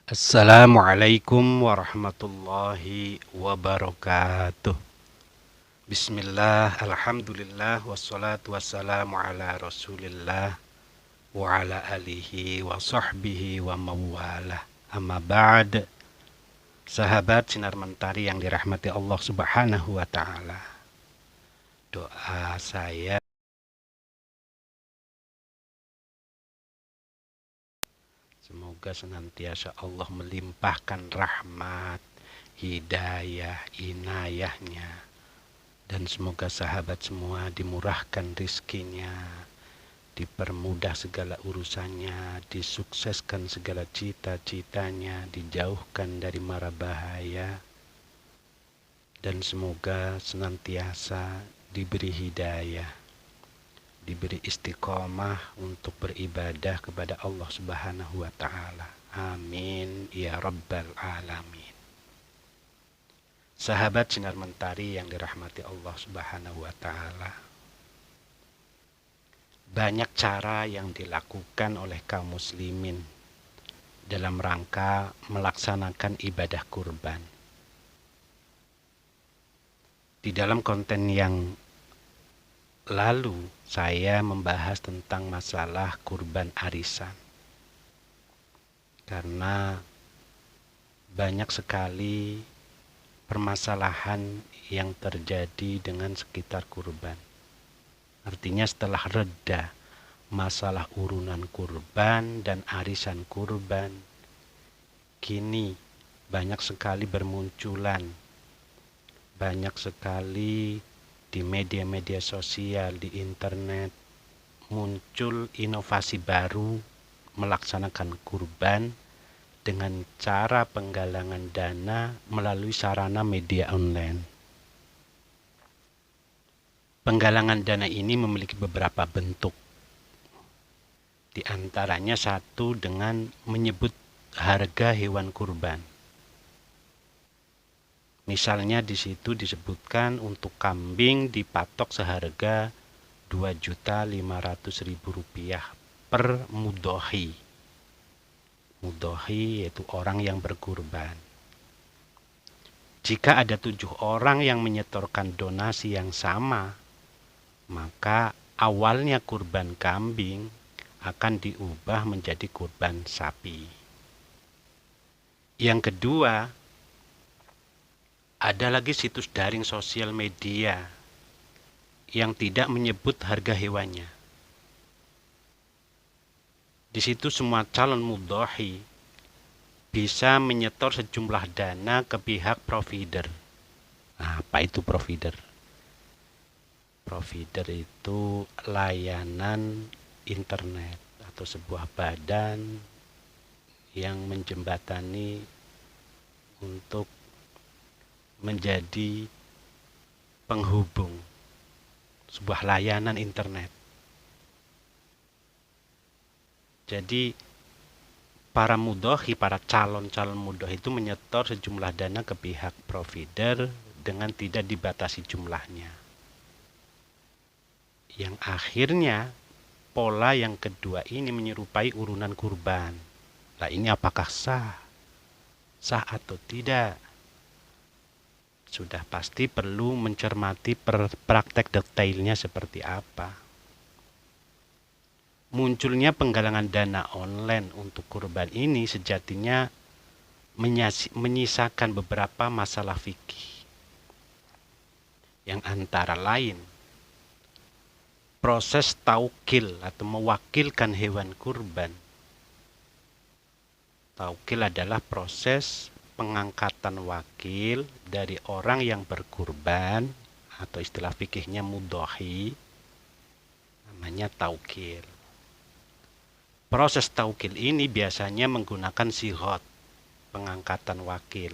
Assalamualaikum warahmatullahi wabarakatuh. Bismillah, alhamdulillah, wassalatu wassalamu ala rasulillah wa ala alihi wa sahbihi wa mawalah. Amma ba'd. Sahabat Sinar Mentari yang dirahmati Allah subhanahu wa ta'ala. Doa saya semoga senantiasa Allah melimpahkan rahmat, hidayah, inayahnya. Dan semoga sahabat semua dimurahkan rizkinya, dipermudah segala urusannya, disukseskan segala cita-citanya, dijauhkan dari mara bahaya. Dan semoga senantiasa diberi hidayah, diberi istiqomah untuk beribadah kepada Allah Subhanahu wa Ta'ala. Amin ya Rabbal Alamin. Sahabat Sinar Mentari yang dirahmati Allah Subhanahu wa Ta'ala, banyak cara yang dilakukan oleh kaum muslimin dalam rangka melaksanakan ibadah kurban. Di dalam konten yang lalu saya membahas tentang masalah kurban arisan, karena banyak sekali permasalahan yang terjadi dengan sekitar kurban. Artinya setelah reda masalah urunan kurban dan arisan kurban, kini banyak sekali bermunculan, banyak sekali di media-media sosial, di internet, muncul inovasi baru melaksanakan kurban dengan cara penggalangan dana melalui sarana media online. Penggalangan dana ini memiliki beberapa bentuk. Di antaranya satu dengan menyebut harga hewan kurban. Misalnya di situ disebutkan untuk kambing dipatok seharga Rp2.500.000 per mudhohi. Mudhohi yaitu orang yang berkurban. Jika ada 7 orang yang menyetorkan donasi yang sama, maka awalnya kurban kambing akan diubah menjadi kurban sapi. Yang kedua, ada lagi situs daring sosial media yang tidak menyebut harga hewannya. Di situ semua calon mudhohi bisa menyetor sejumlah dana ke pihak provider. Nah, apa itu provider? Provider itu layanan internet atau sebuah badan yang menjembatani untuk menjadi penghubung sebuah layanan internet. Jadi para mudhohi, para calon-calon mudhohi itu menyetor sejumlah dana ke pihak provider dengan tidak dibatasi jumlahnya. Yang akhirnya pola yang kedua ini menyerupai urunan kurban. Nah, ini apakah sah? Sah atau tidak? Sudah pasti perlu mencermati praktek detailnya seperti apa. Munculnya penggalangan dana online untuk kurban ini sejatinya menyisakan beberapa masalah fikih, yang antara lain proses taukil atau mewakilkan hewan kurban. Taukil adalah proses pengangkatan wakil dari orang yang berkurban atau istilah fikihnya mudhohi, namanya taukil. Proses taukil ini biasanya menggunakan sighot, pengangkatan wakil,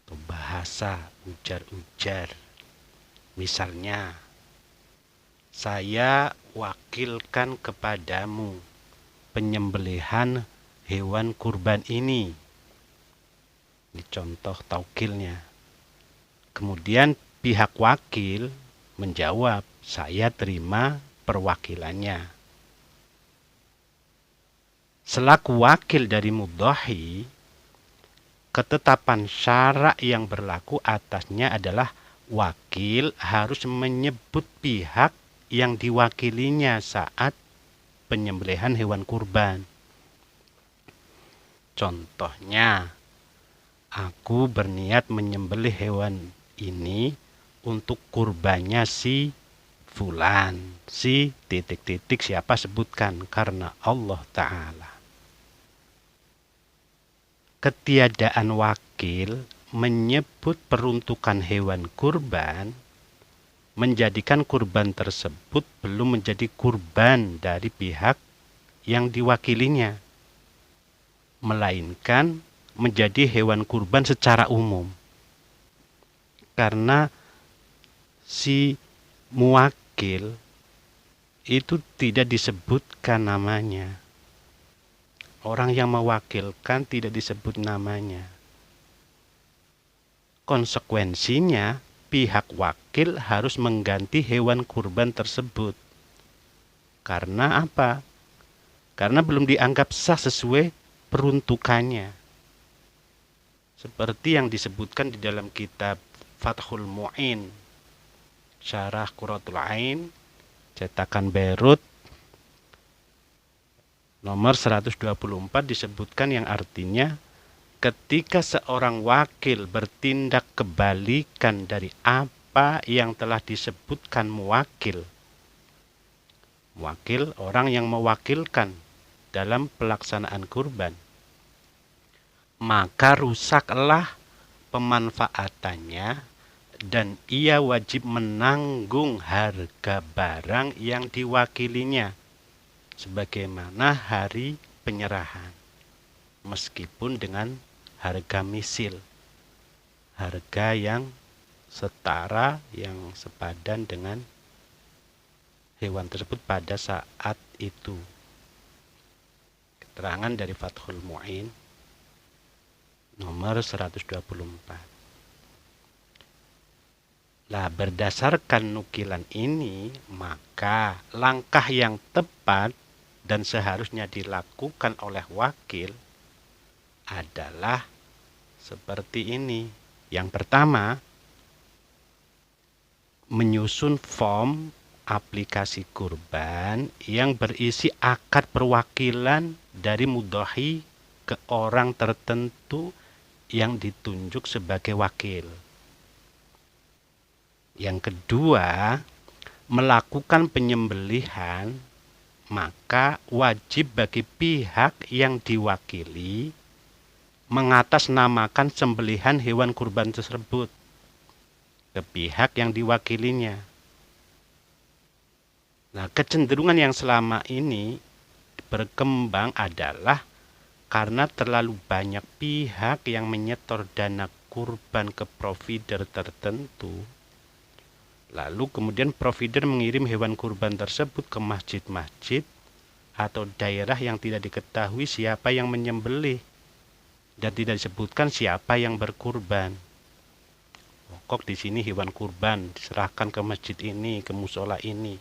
atau bahasa ujar-ujar. Misalnya, saya wakilkan kepadamu penyembelihan hewan kurban ini. Ini contoh taukilnya. Kemudian pihak wakil menjawab, saya terima perwakilannya. Selaku wakil dari mudhahi, ketetapan syarak yang berlaku atasnya adalah wakil harus menyebut pihak yang diwakilinya saat penyembelihan hewan kurban. Contohnya, aku berniat menyembelih hewan ini untuk kurbannya si fulan, si titik-titik siapa sebutkan karena Allah Ta'ala. Ketiadaan wakil menyebut peruntukan hewan kurban menjadikan kurban tersebut belum menjadi kurban dari pihak yang diwakilinya, melainkan menjadi hewan kurban secara umum. Karena si muwakil itu tidak disebutkan namanya. Orang yang mewakilkan tidak disebut namanya. Konsekuensinya, pihak wakil harus mengganti hewan kurban tersebut. Karena apa? Karena belum dianggap sah sesuai peruntukannya. Seperti yang disebutkan di dalam kitab Fathul Mu'in, Syarah Qurratul Ain, cetakan Beirut, nomor 124 disebutkan yang artinya, ketika seorang wakil bertindak kebalikan dari apa yang telah disebutkan muwakil. Muwakil orang yang mewakilkan dalam pelaksanaan kurban, maka rusaklah pemanfaatannya dan ia wajib menanggung harga barang yang diwakilinya sebagaimana hari penyerahan, meskipun dengan harga misil, harga yang setara, yang sepadan dengan hewan tersebut pada saat itu. Keterangan dari Fathul Mu'in nomor 124. Nah, berdasarkan nukilan ini, maka langkah yang tepat dan seharusnya dilakukan oleh wakil adalah seperti ini. Yang pertama, menyusun form aplikasi kurban yang berisi akad perwakilan dari mudhahi ke orang tertentu yang ditunjuk sebagai wakil. Yang kedua, melakukan penyembelihan, maka wajib bagi pihak yang diwakili mengatasnamakan sembelihan hewan kurban tersebut ke pihak yang diwakilinya. Nah, kecenderungan yang selama ini berkembang adalah karena terlalu banyak pihak yang menyetor dana kurban ke provider tertentu, lalu kemudian provider mengirim hewan kurban tersebut ke masjid-masjid atau daerah yang tidak diketahui siapa yang menyembelih dan tidak disebutkan siapa yang berkurban. Pokok di sini hewan kurban diserahkan ke masjid ini, ke musola ini.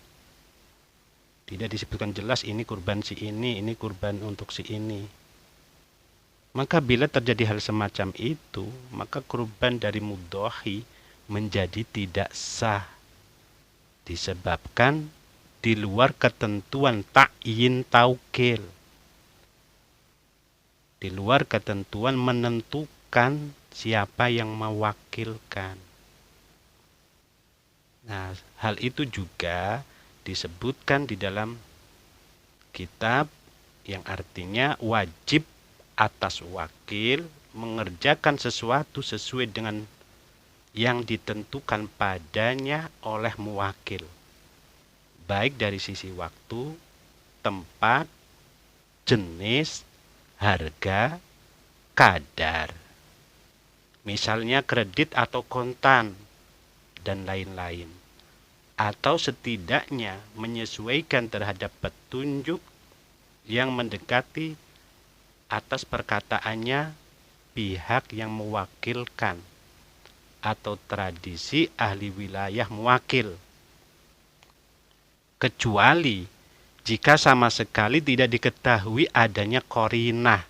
Tidak disebutkan jelas ini kurban si ini kurban untuk si ini. Maka bila terjadi hal semacam itu, maka kurban dari mudhahi menjadi tidak sah. Disebabkan di luar ketentuan ta'yin taukil. Di luar ketentuan menentukan siapa yang mewakilkan. Nah, hal itu juga disebutkan di dalam kitab yang artinya wajib atas wakil mengerjakan sesuatu sesuai dengan yang ditentukan padanya oleh muwakil, baik dari sisi waktu, tempat, jenis, harga, kadar. Misalnya kredit atau kontan, dan lain-lain. Atau setidaknya menyesuaikan terhadap petunjuk yang mendekati atas perkataannya pihak yang mewakilkan atau tradisi ahli wilayah muwakil. Kecuali jika sama sekali tidak diketahui adanya qarinah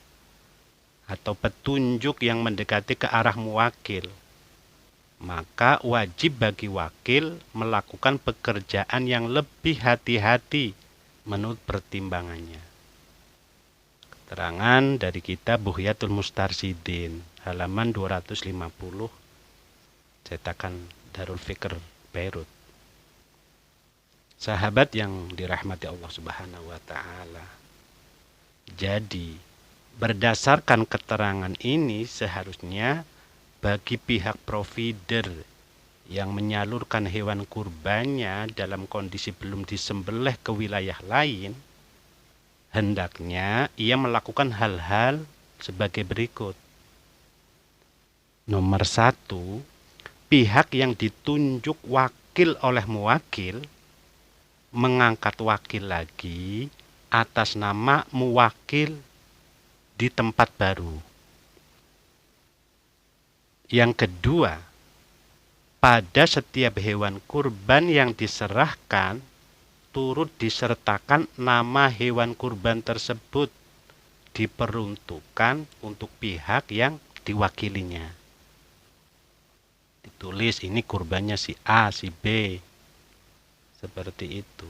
atau petunjuk yang mendekati ke arah muwakil, maka wajib bagi wakil melakukan pekerjaan yang lebih hati-hati menurut pertimbangannya. Keterangan dari kitab Bughyatul Mustarsyidin, halaman 250, cetakan Darul Fikr Beirut. Sahabat yang dirahmati Allah Subhanahu wa taala. Jadi, berdasarkan keterangan ini seharusnya bagi pihak provider yang menyalurkan hewan kurbannya dalam kondisi belum disembelih ke wilayah lain, hendaknya ia melakukan hal-hal sebagai berikut. Nomor 1, pihak yang ditunjuk wakil oleh muwakil mengangkat wakil lagi atas nama muwakil di tempat baru. Yang kedua, pada setiap hewan kurban yang diserahkan turut disertakan nama hewan kurban tersebut diperuntukkan untuk pihak yang diwakilinya. Ditulis ini kurbannya si A, si B. Seperti itu.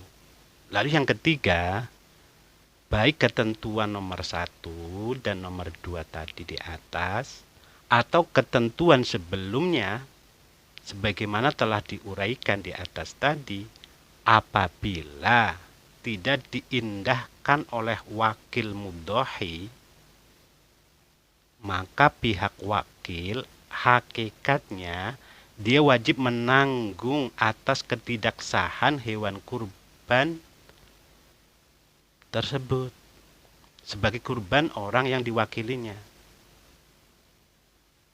Lalu yang ketiga, baik ketentuan nomor 1 dan nomor 2 tadi di atas, atau ketentuan sebelumnya, sebagaimana telah diuraikan di atas tadi, apabila tidak diindahkan oleh wakil mudhohi, maka pihak wakil hakikatnya dia wajib menanggung atas ketidaksahan hewan kurban tersebut sebagai kurban orang yang diwakilinya.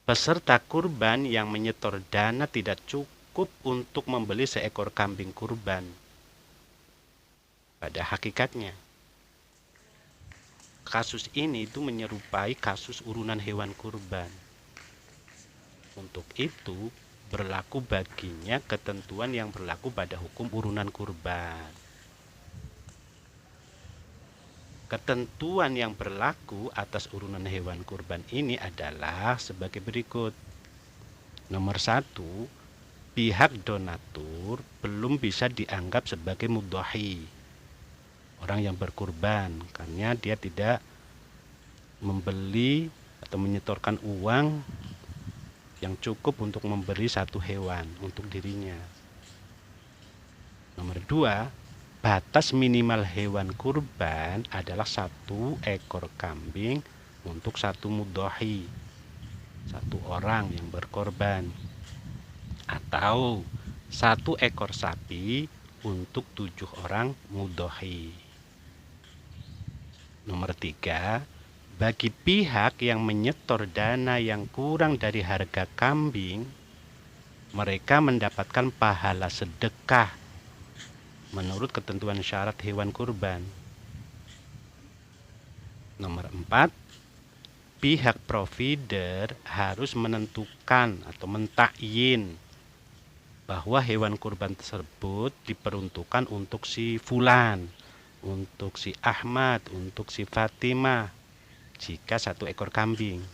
Peserta kurban yang menyetor dana tidak cukup untuk membeli seekor kambing kurban. Pada hakikatnya, kasus ini itu menyerupai kasus urunan hewan kurban. Untuk itu, berlaku baginya ketentuan yang berlaku pada hukum urunan kurban. Ketentuan yang berlaku atas urunan hewan kurban ini adalah sebagai berikut. Nomor 1, pihak donatur belum bisa dianggap sebagai mudhohi, orang yang berkurban, karena dia tidak membeli atau menyetorkan uang yang cukup untuk memberi satu hewan untuk dirinya. Nomor 2, batas minimal hewan kurban adalah 1 ekor kambing untuk 1 mudhohi, 1 orang yang berkorban, atau 1 ekor sapi untuk 7 orang mudhohi. Nomor 3, bagi pihak yang menyetor dana yang kurang dari harga kambing, mereka mendapatkan pahala sedekah menurut ketentuan syarat hewan kurban. Nomor 4, pihak provider harus menentukan atau mentakyin bahwa hewan kurban tersebut diperuntukkan untuk si Fulan, untuk si Ahmad, untuk si Fatimah, jika 1 ekor kambing,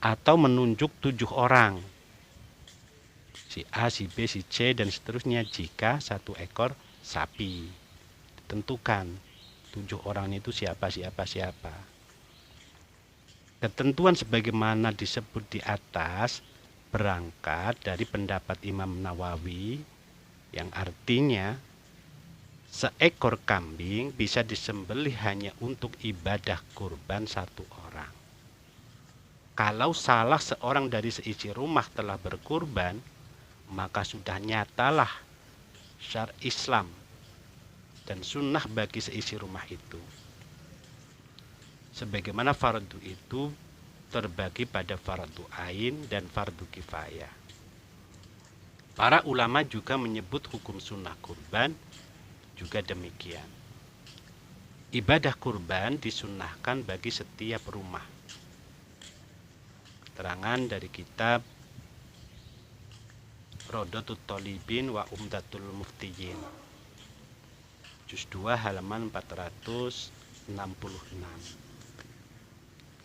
atau menunjuk 7 orang, si A, si B, si C, dan seterusnya, jika 1 ekor sapi. Ditentukan 7 orang itu siapa. Ketentuan sebagaimana disebut di atas berangkat dari pendapat Imam Nawawi, yang artinya seekor kambing bisa disembelih hanya untuk ibadah kurban 1 orang. Kalau salah seorang dari seisi rumah telah berkurban, maka sudah nyatalah syar Islam dan sunnah bagi seisi rumah itu. Sebagaimana fardu itu terbagi pada fardu ain dan fardu kifayah. Para ulama juga menyebut hukum sunnah kurban juga demikian. Ibadah kurban disunnahkan bagi setiap rumah. Keterangan dari kitab Rodotul Tolibin wa Umdatul Muftiyin, Juz 2 halaman 466.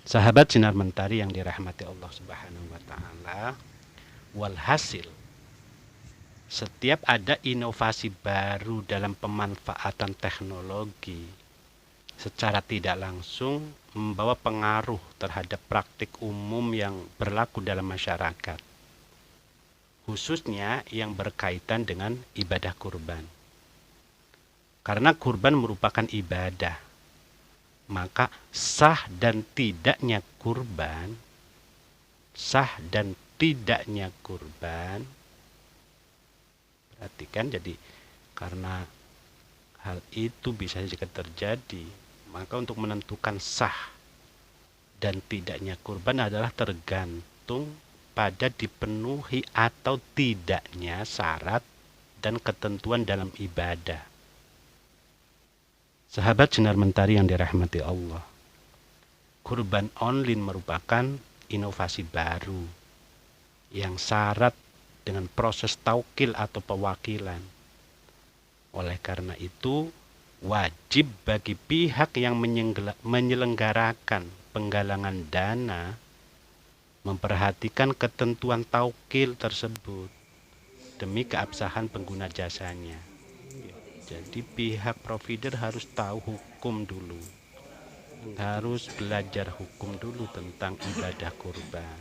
Sahabat Sinar Mentari yang dirahmati Allah Subhanahu wa taala, walhasil setiap ada inovasi baru dalam pemanfaatan teknologi secara tidak langsung membawa pengaruh terhadap praktik umum yang berlaku dalam masyarakat, khususnya yang berkaitan dengan ibadah kurban. Karena kurban merupakan ibadah, maka sah dan tidaknya kurban, perhatikan, jadi karena hal itu bisa juga terjadi, maka untuk menentukan sah dan tidaknya kurban adalah tergantung pada dipenuhi atau tidaknya syarat dan ketentuan dalam ibadah. Sahabat Sinar Mentari yang dirahmati Allah, kurban online merupakan inovasi baru yang syarat dengan proses taukil atau pewakilan. Oleh karena itu, wajib bagi pihak yang menyelenggarakan penggalangan dana memperhatikan ketentuan taukil tersebut demi keabsahan pengguna jasanya. Jadi pihak provider harus tahu hukum dulu, harus belajar hukum dulu tentang ibadah kurban,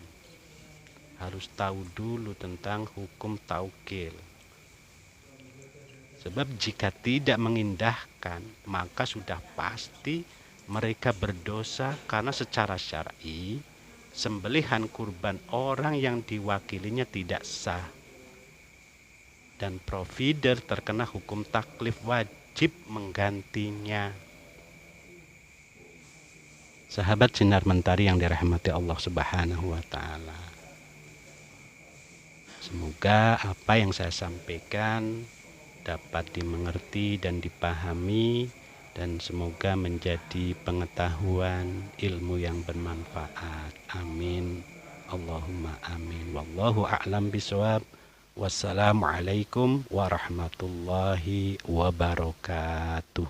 harus tahu dulu tentang hukum taukil. Sebab jika tidak mengindahkan, maka sudah pasti mereka berdosa, karena secara syar'i sembelihan kurban orang yang diwakilinya tidak sah dan provider terkena hukum taklif, wajib menggantinya. Sahabat Sinar Mentari yang dirahmati Allah Subhanahu wa taala, semoga apa yang saya sampaikan dapat dimengerti dan dipahami, dan semoga menjadi pengetahuan ilmu yang bermanfaat. Amin. Allahumma amin. Wallahu a'lam bishawab. Wassalamualaikum warahmatullahi wabarakatuh.